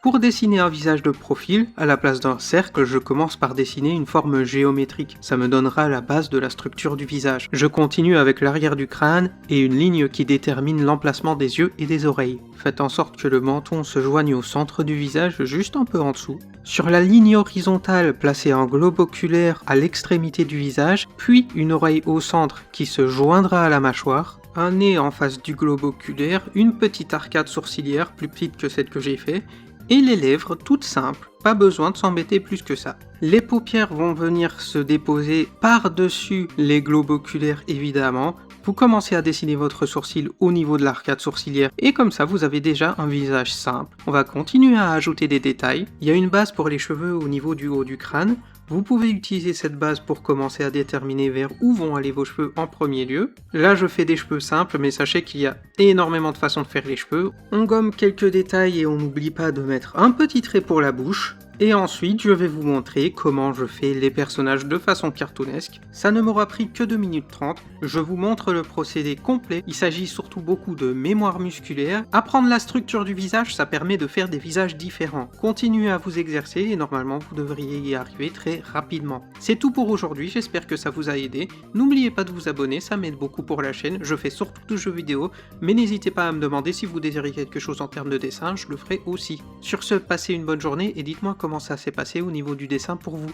Pour dessiner un visage de profil, à la place d'un cercle, je commence par dessiner une forme géométrique. Ça me donnera la base de la structure du visage. Je continue avec l'arrière du crâne et une ligne qui détermine l'emplacement des yeux et des oreilles. Faites en sorte que le menton se joigne au centre du visage, juste un peu en dessous. Sur la ligne horizontale, placez un globe oculaire à l'extrémité du visage, puis une oreille au centre qui se joindra à la mâchoire, un nez en face du globe oculaire, une petite arcade sourcilière plus petite que celle que j'ai fait, et les lèvres toutes simples, pas besoin de s'embêter plus que ça. Les paupières vont venir se déposer par-dessus les globes oculaires évidemment. Vous commencez à dessiner votre sourcil au niveau de l'arcade sourcilière et comme ça vous avez déjà un visage simple. On va continuer à ajouter des détails. Il y a une base pour les cheveux au niveau du haut du crâne. Vous pouvez utiliser cette base pour commencer à déterminer vers où vont aller vos cheveux en premier lieu. Là je fais des cheveux simples mais sachez qu'il y a énormément de façons de faire les cheveux. On gomme quelques détails et on n'oublie pas de mettre un petit trait pour la bouche. Et ensuite, je vais vous montrer comment je fais les personnages de façon cartoonesque. Ça ne m'aura pris que 2 minutes 30. Je vous montre le procédé complet. Il s'agit surtout beaucoup de mémoire musculaire. Apprendre la structure du visage, ça permet de faire des visages différents. Continuez à vous exercer et normalement, vous devriez y arriver très rapidement. C'est tout pour aujourd'hui, j'espère que ça vous a aidé. N'oubliez pas de vous abonner, ça m'aide beaucoup pour la chaîne. Je fais surtout de jeux vidéo, mais n'hésitez pas à me demander si vous désirez quelque chose en termes de dessin, je le ferai aussi. Sur ce, passez une bonne journée et dites-moi comment ça s'est passé au niveau du dessin pour vous.